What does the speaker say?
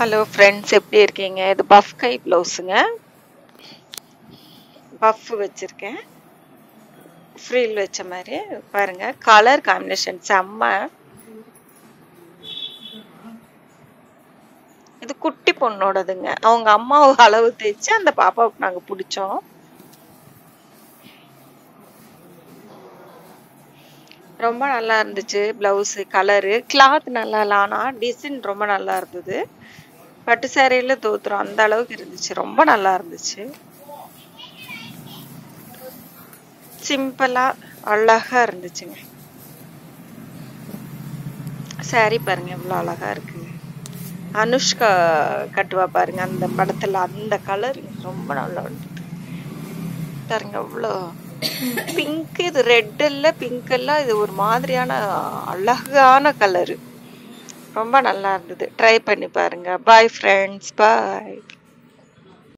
Hello friends, எப்படி இருக்கீங்க? இது பஃப் கை ப்ளவுஸுங்க. பஃப் வச்சுருக்கேன், ஃப்ரீல் வச்ச மாதிரி பாருங்க. கலர் காம்பினேஷன் செம்ம. இது குட்டி பொண்ணோடதுங்க. அவங்க அம்மாவை அளவு தைச்சு அந்த பாப்பாவுக்கு நாங்கள் பிடிச்சோம். ரொம்ப நல்லா இருந்துச்சு. ப்ளவுஸு கலரு கிளாத் நல்லா இல்லை, ஆனால் டிசைன் ரொம்ப நல்லா இருந்தது. பட்டு சேரீல தோத்துரும் அந்த அளவுக்கு இருந்துச்சு. ரொம்ப நல்லா இருந்துச்சு. சிம்பிளா அழகா இருந்துச்சுங்க. சாரி பாருங்க எவ்வளோ அழகா இருக்கு. அனுஷ்கா கட்டுவா பாருங்க அந்த படத்துல, அந்த கலர் ரொம்ப நல்லா இருந்தது பாருங்க. அவ்வளோ பிங்க், இது ரெட் இல்ல பிங்க் எல்லாம், இது ஒரு மாதிரியான அழகான கலரு. ரொம்ப நல்லா இருந்தது. ட்ரை பண்ணி பாருங்க. பாய் ஃப்ரெண்ட்ஸ், பாய்.